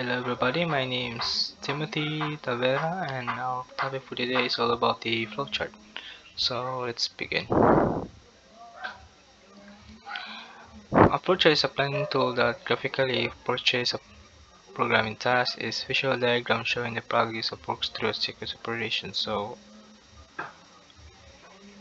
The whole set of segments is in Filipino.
Hello everybody, my name is Timothy Tavera and our topic for today is all about the flowchart. So let's begin. A flowchart is a planning tool that graphically portrays a programming task. Is visual diagram showing the progress of works through a sequence of operations. So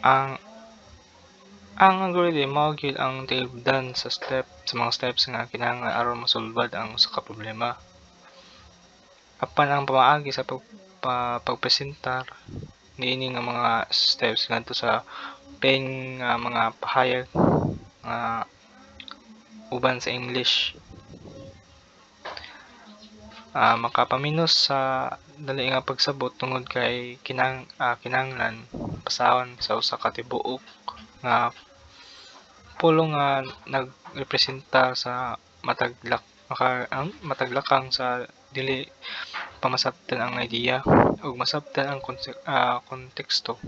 ang algorithm mao gyud ang tilbdan sa mga steps nga kinahanglan aron masulbad ang usa ka problema. Apan ang pamaagi sa pagpresentar niini nga mga steps ngadto sa peng mga pahayag nga uban sa English. Makapaminos sa dali nga pagsabot tungod kay kinahanglan pasahon sa usa ka tibuok nga pulong nga nagrepresenta sa mataglakang sa dili pamasabtan ang idea ug masabtan ang konteksto.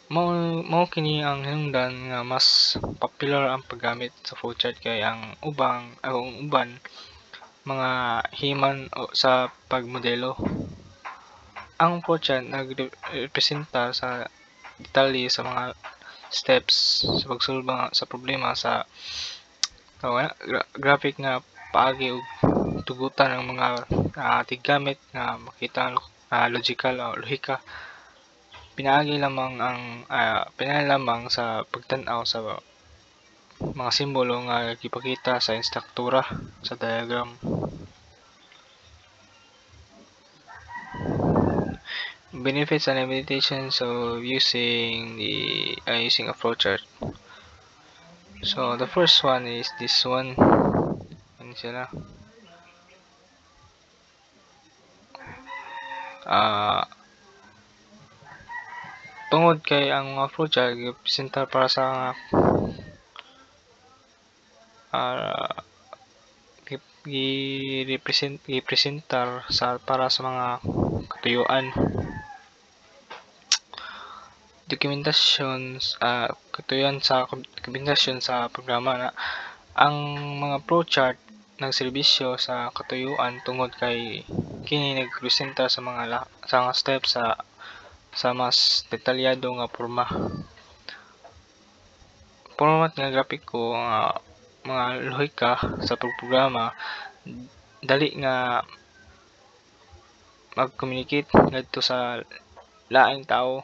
Mao kini ang hinungdan nga mas popular ang paggamit sa flowchart kay ang uban mga himan sa pagmodelo. Ang flowchart nagrepresenta sa detalye sa mga steps sa pagsulba sa problema sa graphic nga paagi og tugutan ng mga tiggamit nga makita logical o lohika. Pinaagi lamang sa pagtan-aw sa mga simbolo nga gipakita sa instruktura sa diagram. Benefits and limitations of using a flowchart. So the first one is this one. Ano sila? Tungod kay ang mga flowchart gipresenta para sa gipresentar para sa mga katuyuan, dokumentasyon sa programa na ang mga flowchart nagserbisyo sa katuyuan tungod kay kini nagpresenta sa mga steps sa mas detalyado nga format nga grapiko nga mga lohika sa programa dali nga mag-communicate ngadto sa laing tao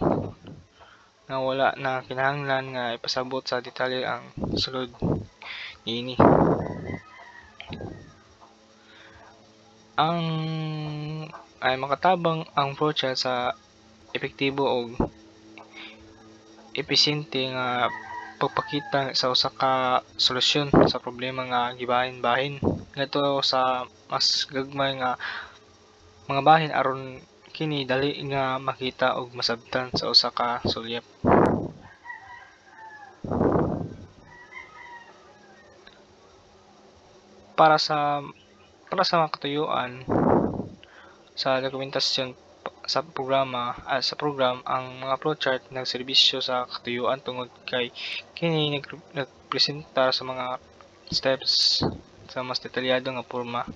nga wala na kinahanglan nga ipasabot sa detalye ang sulod niini. Makatabang ang flowchart sa epektibo og episyente nga pagpakita sa usa ka solusyon sa problema nga gibahin-bahin ngadto sa mas gagmay nga mga bahin aron kini dali nga makita ug masabtan sa usa ka sulyap. Para sa mga katuyuan sa dokumentasyon sa program ang mga flowchart nagserbisyo sa katuyuan tungod kay kini nagpresenta sa mga steps sa mas detalyado nga porma.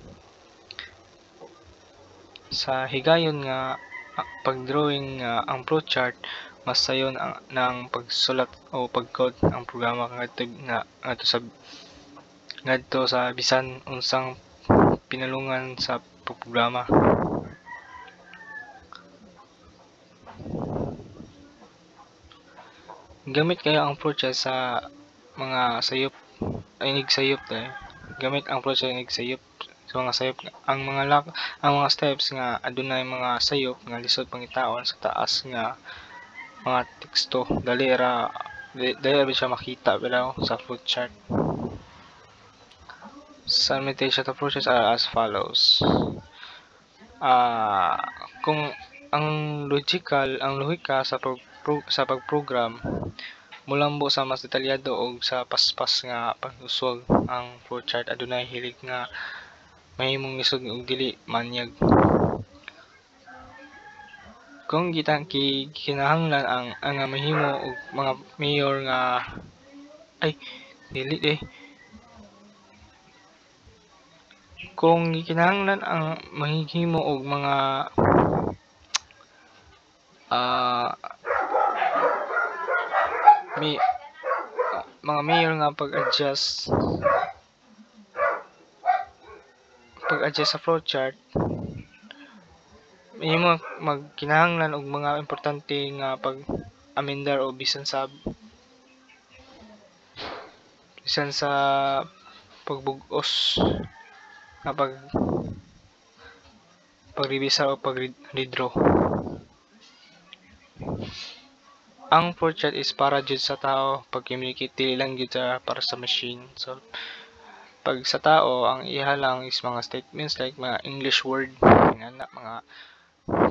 Sa higayon nga pagdrawing ang flowchart mas sayon ng pagsulat o pag-code ang programa ngadto sa bisan unsang pinalungan sa programa. Gamit kayo ang flowchart sa mga sayop gamit ang flowchart ig sayop sa mga sayop ang mga steps nga adunay mga sayop nga lisod pangitaon sa taas nga mga teksto dali ra siya makita pero sa flowchart. Some limitations of flowcharts are as follows. Kung ang lohika sa pagprogram molambo sa mas detalyado og sa paspas nga pag-uswag, ang flowchart adunay hilig nga mahimong lisod ug dili manyag. Kung kinahanglan ang mahimo og mga mayor nga Kung gikinahanglan ang mahihimo og mga may mga mayor nga pag-adjust sa flowchart, mahimo magkinahanglan og mga importante nga pag-amendar o bisan sa pagbug-os nga pag-revisa o pag-redraw. Ang flowchart is para jud sa tao pag-communicate, dili lang jud para sa machine. So pag sa tao, ang iha lang is mga statements like mga English word, mga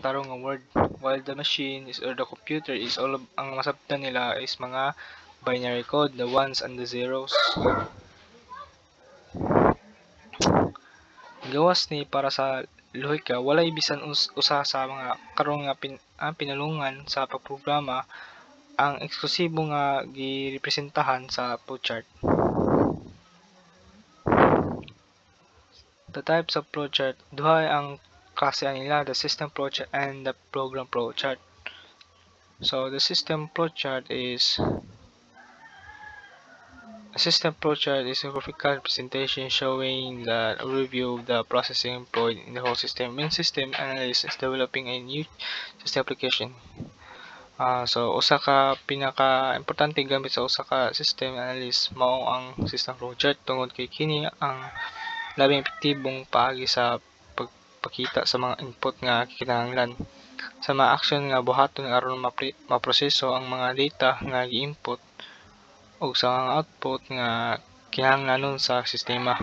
tarong nga word, while the machine is or the computer is all of, ang masabtan nila is mga binary code, the ones and the zeros. Gawas ni para sa lohika, walay bisan usa sa mga karon nga pinalungan sa pagprograma ang eksklusibo nga girepresentahan sa flowchart. The types of flowchart, duha ang klase nila, the system flowchart and the program flowchart. So the system flowchart is a graphical representation showing the overview of the processing employed in the whole system. When system analyst is developing a new system application. So usa ka pinaka-importante gamit sa usa ka system analyst mao ang system flowchart tungod kay kini ang labing epektibong paagi sa pagpakita sa mga input nga kinahanglan sa mga action nga buhaton aron maproseso ang mga data nga gi-input ug sa mga output nga kinahanglanon sa sistema.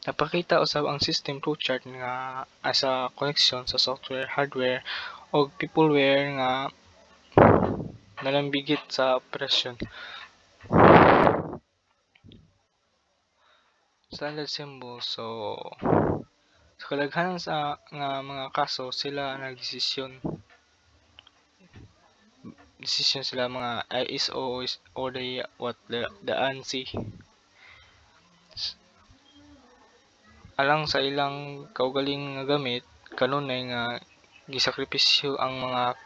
Napakita usab ang system flowchart nga asa connection sa software, hardware ug peopleware nga nalambigit sa operasyon. Standard symbol, so sa kadaghanan sa nga mga kaso sila nagdesisyon sila mga ISO or the ANSI alang sa ilang kaugaling nga gamit kanunay nga gisakripisyo ang mga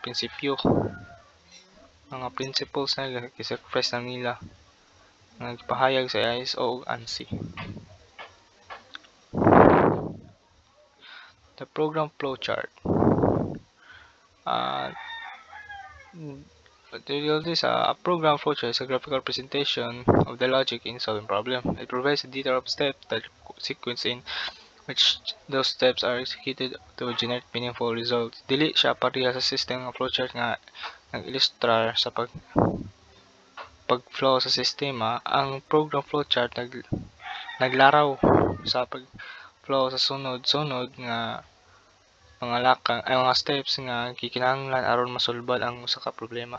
principles na gisacrifice na nila nga gipahayag sa ISO ug ANSI. The program flowchart. A program flowchart is a graphical representation of the logic in solving problem. It provides a detail of steps that sequence in which those steps are executed to generate meaningful results. Dili siya pareha sa system nga flowchart nga nag-ilustrar sa pag-flow sa sistema. Ang program flowchart naglaraw sa pag-flow sa sunod-sunod nga mga steps nga gikinahanglan aron masulbad ang usa ka problema.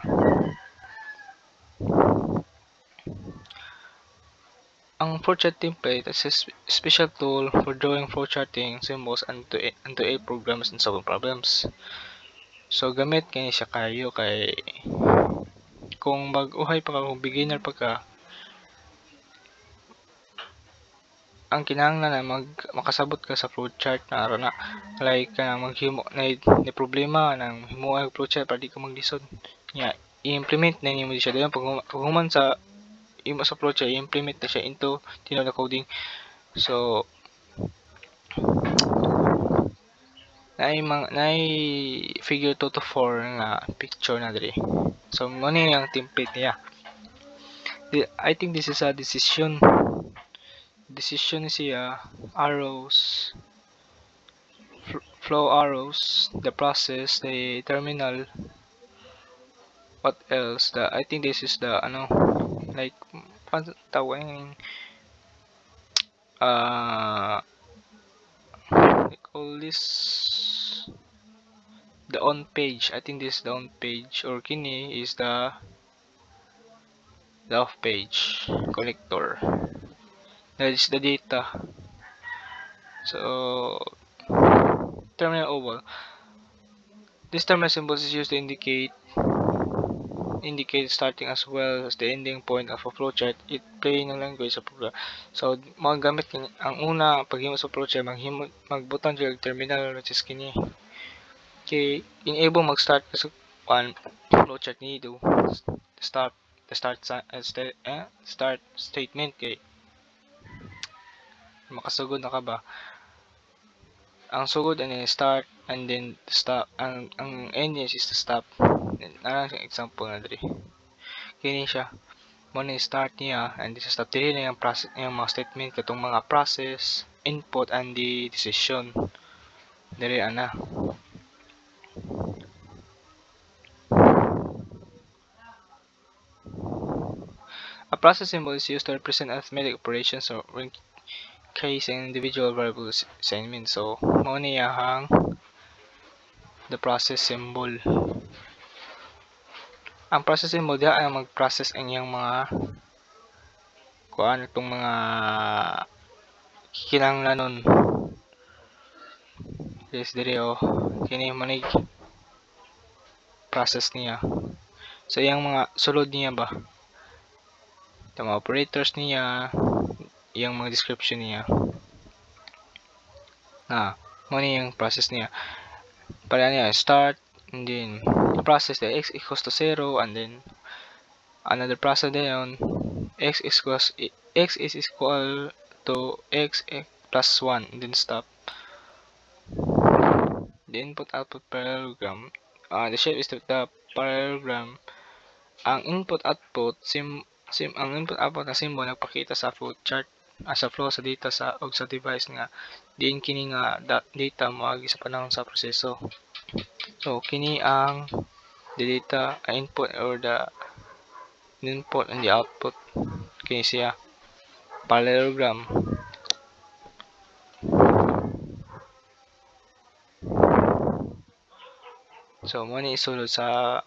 Ang flowchart template is a special tool for drawing flowcharting symbols into a programs and solving problems. So gamit kani siya kayo kay kung bag-uhay pa ka, kung beginner pa ka, ang kinahanglan na makasabot ka sa flowchart na aron na like maghimo na problema nang himuay og flowchart para di ka maglisod. I-implement na nimo siya dayon pag human sa imo sa flowchart, i-implement na siya into tinod coding. So naay figure 2 to 4 nga picture na diri. So mo ni ang template niya. I think this is a decision siya, arrows, flow arrows, the process, the terminal, what else, I think this is the like tawag we call this the on page. I think this is the on page, or kini is the off page connector. That is the data. So terminal oval. This terminal symbol is used to indicate indicate starting as well as the ending point of a flowchart. It play ng language sa program. So magagamit kini ang una paghimo sa flowchart magbutang jud terminal which is kini. Okay, enable mag-start kasi one flowchart ni do start start statement kay makasugod na ka ba. Ang sugod ani start and then stop. Ang end is to stop. Narang example na diri. Kini siya. Mo ni start niya and this is stop diri na yung process yung mga statement katong mga process, input and the decision. Diri ana. A process symbol is used to represent arithmetic operations or when casing individual variable assignment. So, mo niya hang the process symbol. Ang process symbol diha ay mag-process ang iyang mga kuan itong mga kinahanglanon. Yes, diri kini mo ni process niya. So, iyang mga sulod niya ba? Itong mga operators niya, iyang mga description niya. Mo ni yung process niya. Para niya start and then process the x equals to 0 and then another process then x is equal to x plus 1 and then stop. The input output parallelogram. The shape is the parallelogram. Ang input output ang input output na symbol nagpakita sa flowchart sa flow sa data sa og sa device nga diin kini nga data moagi sa panahon sa proseso. So kini ang the data input or the input and the output kini siya parallelogram. So mo ni isulod sa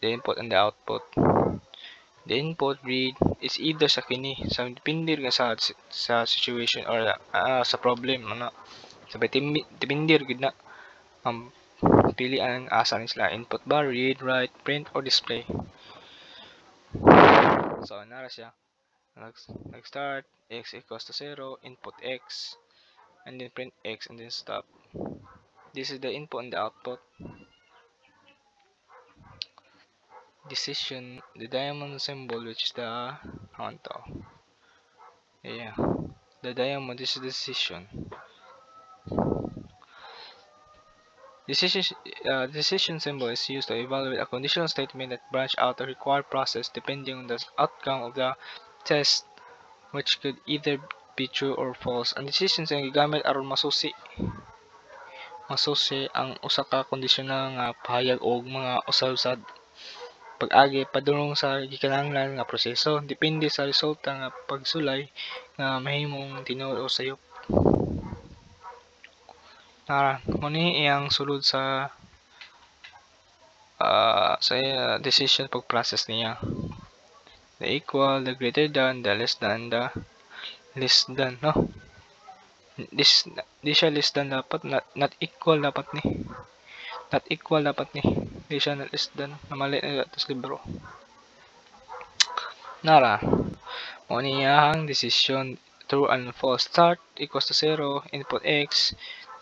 the input and the output. The input read is either sa kini sa depende nga sa situation or sa problem ano. So depende gid na ang pilian asa ni sila input ba read, write, print or display. So nara siya nag-start x equals to 0 input x and then print x and then stop. This is the input and the output. Decision, the diamond symbol which is the the diamond, this is the decision. Decision symbol is used to evaluate a conditional statement that branch out a required process depending on the outcome of the test, which could either be true or false. Ang decision ay gigamit aron masusi ang usa ka conditional nga pahayag og mga usab-usab pag-agi padulong sa gikinahanglan nga proseso depende sa resulta nga pagsulay nga mahimong tinuod o sayop. Muni iyang sulod sa decision pag-process niya. The equal, the greater than, the less than, the less than, no? Di siya less than dapat, not equal dapat ni. Not equal dapat ni. Di siya not less than. Namali na ito sa libro. Nara. Muni iyang decision true and false. Start equals to 0, input x.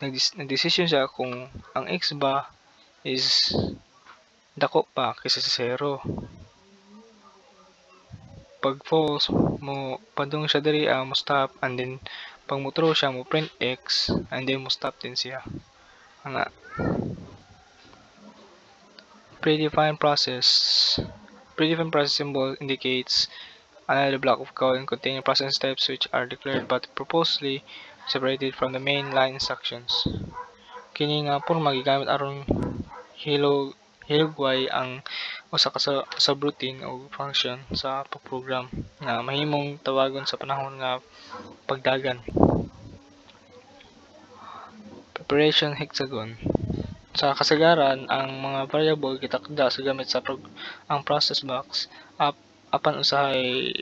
Nag-decision siya kung ang x ba is dako pa kaysa sa 0. Pag false mo padung siya diri mo stop and then pag mo true siya mo print x and then mo stop din siya. Ana. Predefined process symbol indicates another block of code containing process steps which are declared but purposely separated from the main line instructions. Kini nga porma gigamit aron hilugway ang usa ka subroutine o function sa program na mahimong tawagon sa panahon nga pagdagan. Preparation hexagon. Sa kasagaran, ang mga variable gitakda sa gamit sa ang process box apan usahay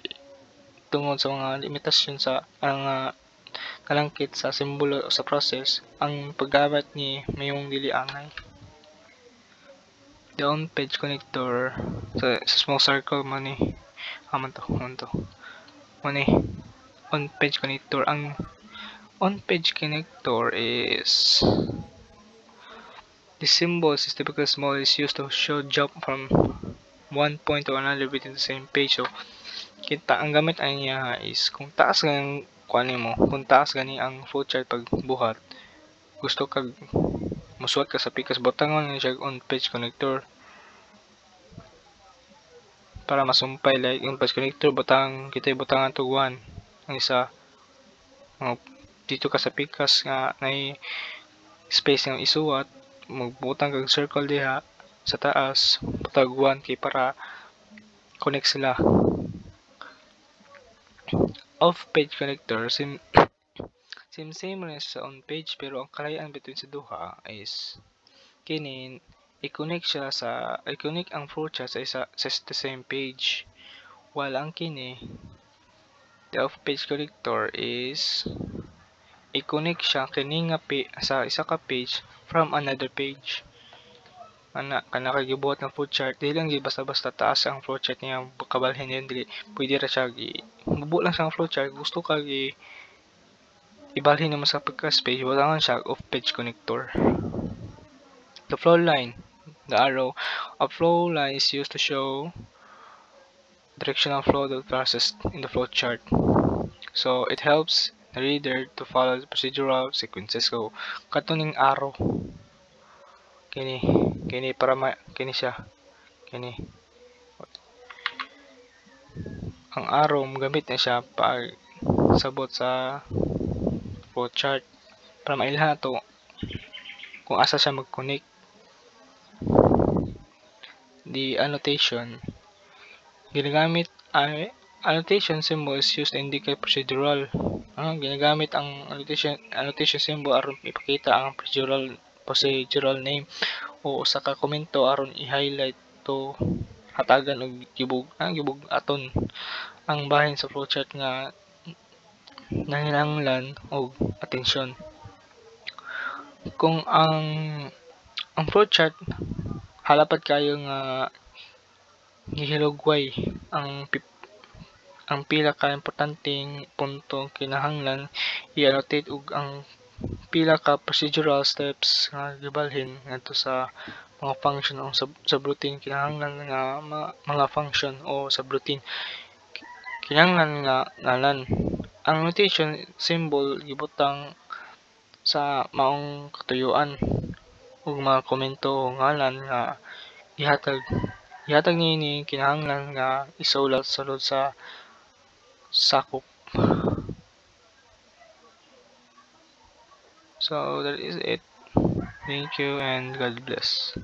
tungod sa mga limitasyon sa ang kalangkit sa simbolo sa process ang paggamit ni mayong dili angay. The on-page connector sa small circle man ni aman to on-page connector. Ang on-page connector is the symbols is typically small, is used to show jump from one point to another within the same page. So kita ang gamit ay niya is kung taas ang kuanin mo, kung taas gani ang flowchart pag buhat, gusto kag musuot ka sa pikas, butangon ni siya on page connector para masumpay. Like yung page connector butang kita butangan to 1 ang isa dito ka sa pikas nga nay space nga isuwat, magbutang kag circle diha sa taas, butag 1 kay para connect sila. Off page connector same rin sa on page, pero ang kalayan between sa duha is kini i-connect ang flowchart sa the same page, while ang kini the off page connector is i-connect siya kini nga sa isa ka page from another page. Kana kagibuhat ng flowchart, dili lang basta-basta taas ang flowchart niya kabalhin yun, dili pwede ra siya bubo lang sa flowchart, gusto ka ibalhin mo sa pagka-space, wala siya off-page connector. The flow line, the arrow. A flow line is used to show directional flow of the process in the flowchart. So it helps the reader to follow the procedural sequences. So katuning arrow, kini para kini siya, kini ang arrow gamit na siya pag sabot sa flowchart para mailhan to kung asa siya mag-connect. The annotation ginagamit annotation symbol is used to indicate procedural. Ginagamit ang annotation symbol aron ipakita ang procedural name o usa ka komento aron i-highlight to hatagan og gibug aton ang bahin sa flowchart nga nangilanglan og atensyon. Kung ang flowchart halapad kayo nga gihilugway ang pila ka importanteng punto kinahanglan i-annotate ug ang pila ka procedural steps nga gibalhin ngadto sa mga function o subroutine kinahanglan nga mga function o subroutine kinahanglan nga ngalan. Ang annotation symbol gibutang sa maong katuyuan ug mga komento o ngalan nga gihatag niini kinahanglan nga isulat sulod sa sakop. So that is it. Thank you and God bless.